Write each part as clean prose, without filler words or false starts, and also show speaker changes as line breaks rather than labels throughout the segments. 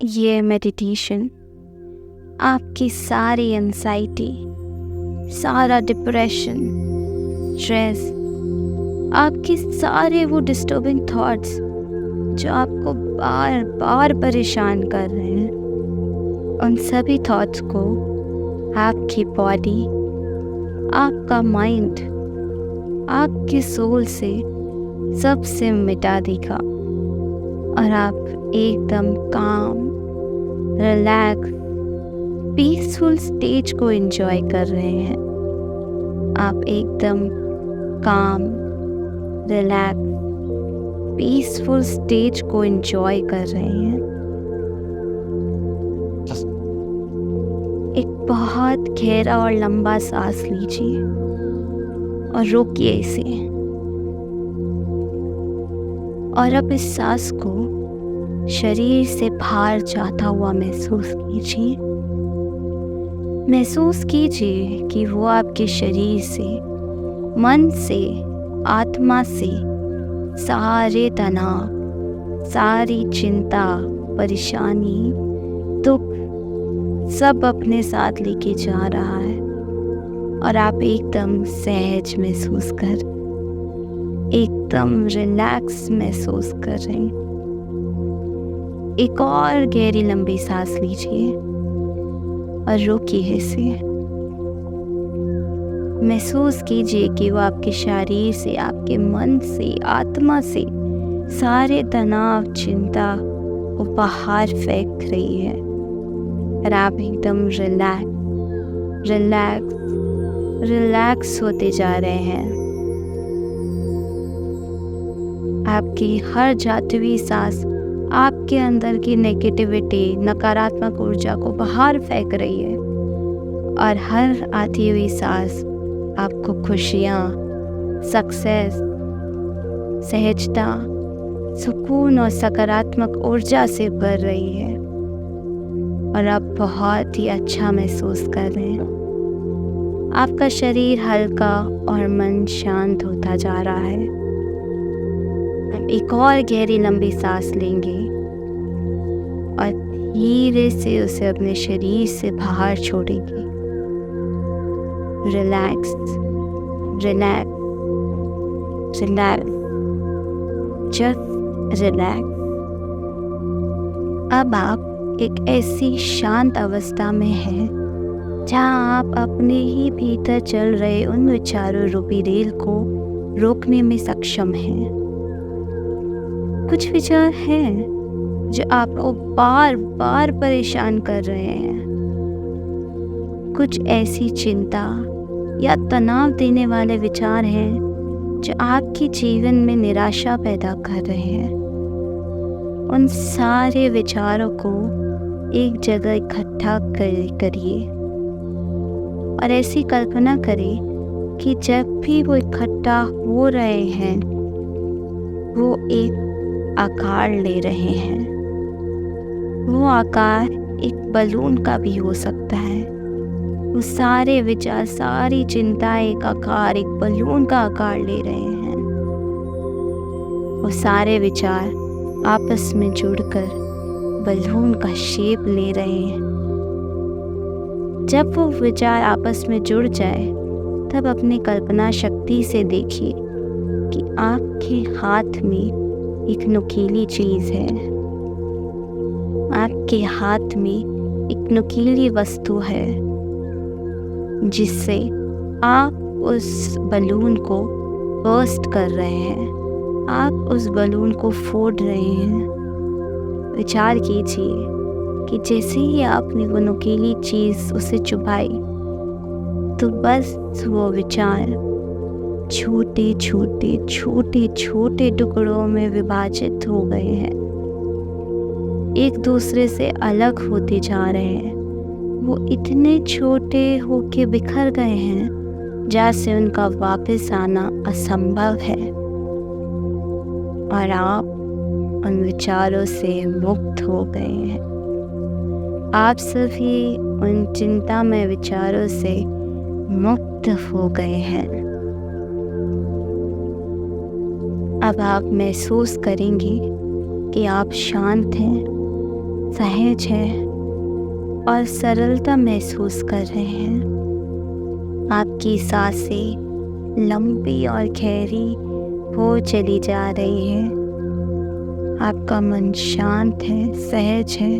ये मेडिटेशन आपकी सारी एंजाइटी, सारा डिप्रेशन, स्ट्रेस, आपके सारे वो डिस्टर्बिंग थॉट्स जो आपको बार बार परेशान कर रहे हैं, उन सभी थॉट्स को आपकी बॉडी, आपका माइंड, आपके सोल से सबसे मिटा देगा और आप एकदम काम, रिलैक्स, पीसफुल स्टेज को एंजॉय कर रहे हैं। आप एकदम काम, रिलैक्स, पीसफुल स्टेज को एंजॉय कर रहे हैं। एक बहुत गहरा और लंबा सांस लीजिए और रोकिए इसे। और अब इस सांस को शरीर से बाहर जाता हुआ महसूस कीजिए। महसूस कीजिए कि वो आपके शरीर से, मन से, आत्मा से सारे तनाव, सारी चिंता, परेशानी, दुख सब अपने साथ लेके जा रहा है और आप एकदम सहज महसूस कर, एकदम रिलैक्स महसूस कर रहे हैं। एक और गहरी लंबी सांस लीजिए और रोकिए इसे। महसूस कीजिए कि वो आपके शरीर से, आपके मन से, आत्मा से सारे तनाव, चिंता वो बाहर फेंक रही है और आप एकदम रिलैक्स, रिलैक्स, रिलैक्स होते जा रहे हैं। आपकी हर जाती हुई सांस आपके अंदर की नेगेटिविटी, नकारात्मक ऊर्जा को बाहर फेंक रही है और हर आती हुई सांस आपको खुशियाँ, सक्सेस, सहजता, सुकून और सकारात्मक ऊर्जा से भर रही है और आप बहुत ही अच्छा महसूस कर रहे हैं। आपका शरीर हल्का और मन शांत होता जा रहा है। एक और गहरी लंबी सांस लेंगे और धीरे से उसे अपने शरीर से बाहर छोड़ेंगे। Relax, relax, relax, just relax. अब आप एक ऐसी शांत अवस्था में हैं जहां आप अपने ही भीतर चल रहे उन विचारों रूपी रेल को रोकने में सक्षम हैं। कुछ विचार हैं जो आपको बार बार परेशान कर रहे हैं। कुछ ऐसी चिंता या तनाव देने वाले विचार हैं जो आपके जीवन में निराशा पैदा कर रहे हैं। उन सारे विचारों को एक जगह इकट्ठा करिए और ऐसी कल्पना करें कि जब भी वो इकट्ठा हो रहे हैं, वो एक आकार ले रहे हैं। वो आकार एक बलून का भी हो सकता है। वो सारे विचार, सारी चिंता एक आकार, एक बलून का आकार ले रहे हैं। वो सारे विचार आपस में जुड़कर बलून का शेप ले रहे हैं। जब वो विचार आपस में जुड़ जाए तब अपनी कल्पना शक्ति से देखिए कि आपके हाथ में एक नुकीली चीज है। आपके हाथ में एक नुकीली वस्तु है जिससे आप उस बलून को बर्स्ट कर रहे हैं। आप उस बलून को फोड़ रहे हैं। विचार कीजिए कि जैसे ही आपने वो नुकीली चीज उसे चुभाई तो बस वो विचार छोटे छोटे छोटे छोटे टुकड़ों में विभाजित हो गए हैं, एक दूसरे से अलग होते जा रहे हैं। वो इतने छोटे होके बिखर गए हैं जैसे उनका वापस आना असंभव है और आप उन विचारों से मुक्त हो गए हैं। आप सभी उन चिंतामय विचारों से मुक्त हो गए हैं। अब आप महसूस करेंगे कि आप शांत हैं, सहज हैं और सरलता महसूस कर रहे हैं। आपकी सांसें लंबी और गहरी हो चली जा रही है। आपका मन शांत है, सहज है।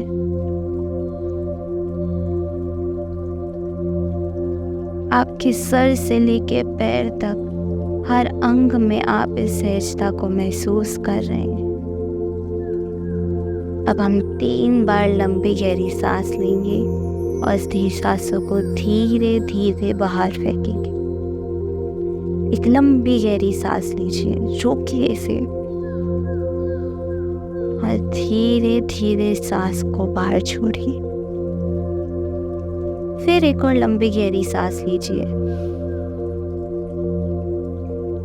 आपके सर से लेकर पैर तक हर अंग में आप इस सहजता को महसूस कर रहे हैं। अब हम 3 बार लंबी गहरी सांस लेंगे और इस धीरे सांसों को धीरे धीरे बाहर फेंकेंगे। एक लंबी गहरी सांस लीजिए, रोकिए इसे और धीरे धीरे सांस को बाहर छोड़िए। फिर एक और लंबी गहरी सांस लीजिए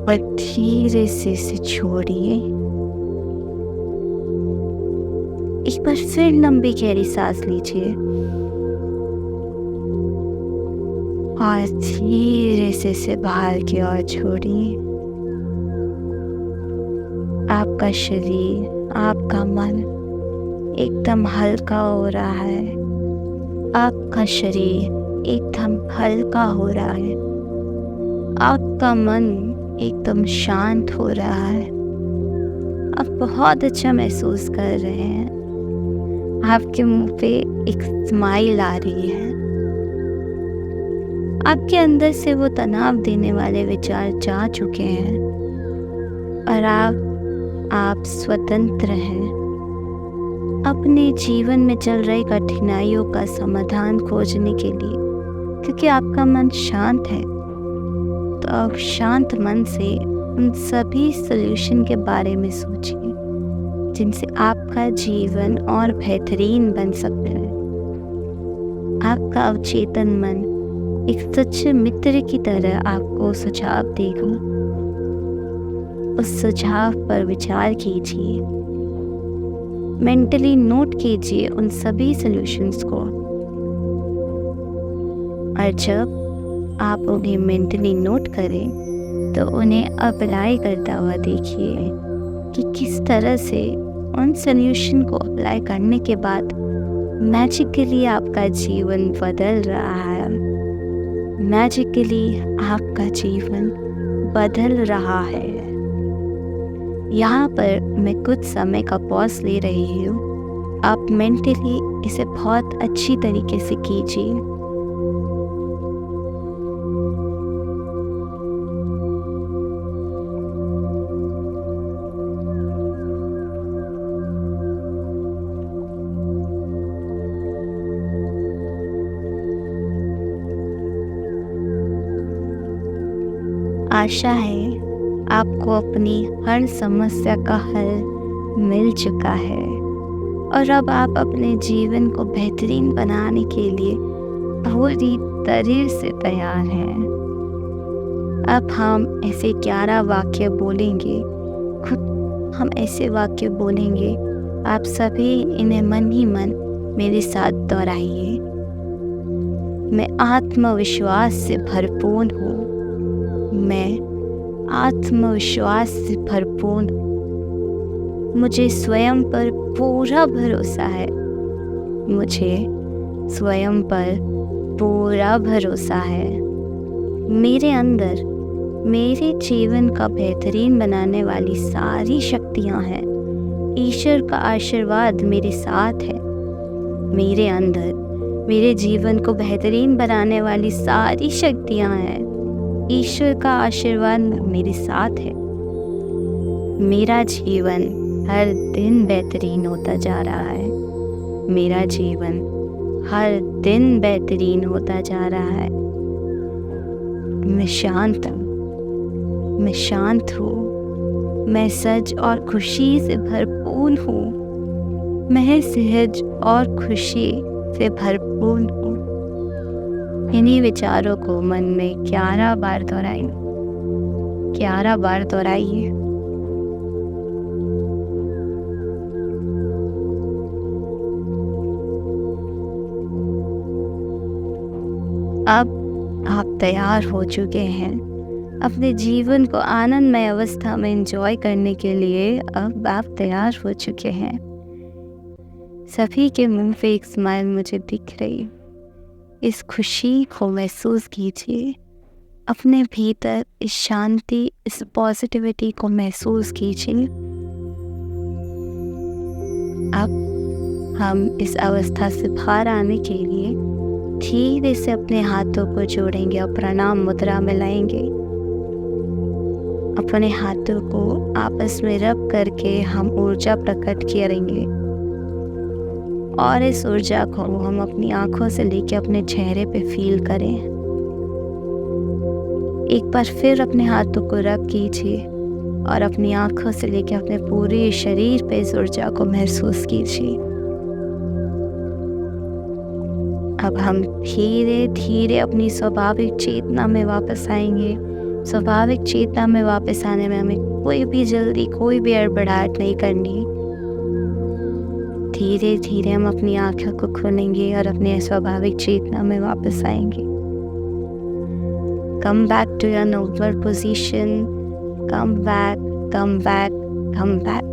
और धीरे से इसे छोड़िए। एक बार फिर लंबी गहरी सांस लीजिए और धीरे से इसे बाहर की ओर छोड़िए। आपका शरीर, आपका मन एकदम हल्का हो रहा है। आपका शरीर एकदम हल्का हो रहा है। आपका मन एकदम शांत हो रहा है। आप बहुत अच्छा महसूस कर रहे हैं। आपके मुंह पे एक स्माइल आ रही है। आपके अंदर से वो तनाव देने वाले विचार जा चुके हैं और आप स्वतंत्र हैं। अपने जीवन में चल रही कठिनाइयों का समाधान खोजने के लिए, क्योंकि आपका मन शांत है, तो आप शांत मन से उन सभी सॉल्यूशन के बारे में सोचिए जिनसे आपका जीवन और बेहतरीन बन सकता है। आपका अवचेतन मन एक सच्चे मित्र की तरह आपको सुझाव देगा। उस सुझाव पर विचार कीजिए, मेंटली नोट कीजिए उन सभी सॉल्यूशंस को, और जब आप उन्हें मेंटली नोट करें तो उन्हें अप्लाई करता हुआ देखिए कि किस तरह से उन सॉल्यूशन को अप्लाई करने के बाद मैजिकली आपका जीवन बदल रहा है। मैजिकली आपका जीवन बदल रहा है। यहाँ पर मैं कुछ समय का पॉज ले रही हूँ। आप मेंटली इसे बहुत अच्छी तरीके से कीजिए। आशा है आपको अपनी हर समस्या का हल मिल चुका है और अब आप अपने जीवन को बेहतरीन बनाने के लिए पूरी तरह से तैयार हैं। अब हम ऐसे 11 वाक्य बोलेंगे, खुद हम ऐसे वाक्य बोलेंगे। आप सभी इन्हें मन ही मन मेरे साथ दोहराइए। मैं आत्मविश्वास से भरपूर हूँ। मैं आत्मविश्वास से भरपूर हूँ। मुझे स्वयं पर पूरा भरोसा है। मुझे स्वयं पर पूरा भरोसा है। मेरे अंदर मेरे जीवन का बेहतरीन बनाने वाली सारी शक्तियाँ हैं। ईश्वर का आशीर्वाद मेरे साथ है। मेरे अंदर मेरे जीवन को बेहतरीन बनाने वाली सारी शक्तियाँ हैं। ईश्वर का आशीर्वाद मेरे साथ है। मेरा जीवन हर दिन बेहतरीन होता जा रहा है। मेरा जीवन हर दिन बेहतरीन होता जा रहा है। मैं शांत हूँ। मैं शांत हूँ। मैं सच और खुशी से भरपूर हूँ। मैं सहज और खुशी से भरपूर हूँ। इन्हीं विचारों को मन में 11 बार दोहराइए। 11 बार दोहराइए। अब आप तैयार हो चुके हैं अपने जीवन को आनंदमय अवस्था में एंजॉय करने के लिए। अब आप तैयार हो चुके हैं। सभी के मुंह पे एक स्माइल मुझे दिख रही। इस खुशी को महसूस कीजिए, अपने भीतर इस शांति, इस पॉजिटिविटी को महसूस कीजिए। अब हम इस अवस्था से बाहर आने के लिए धीरे से अपने हाथों को जोड़ेंगे और प्रणाम मुद्रा में लाएंगे। अपने हाथों को आपस में रब करके हम ऊर्जा प्रकट करेंगे और इस ऊर्जा को हम अपनी आंखों से लेके अपने चेहरे पे फील करें। एक बार फिर अपने हाथों को रब कीजिए और अपनी आंखों से लेके अपने पूरे शरीर पे इस ऊर्जा को महसूस कीजिए। अब हम धीरे धीरे अपनी स्वाभाविक चेतना में वापस आएंगे। स्वाभाविक चेतना में वापस आने में हमें कोई भी जल्दी, कोई भी हड़बड़ाहट नहीं करनी। धीरे धीरे हम अपनी आंखों को खोलेंगे और अपने स्वाभाविक चेतना में वापस आएंगे। Come back to your normal position, come back, come back, come back.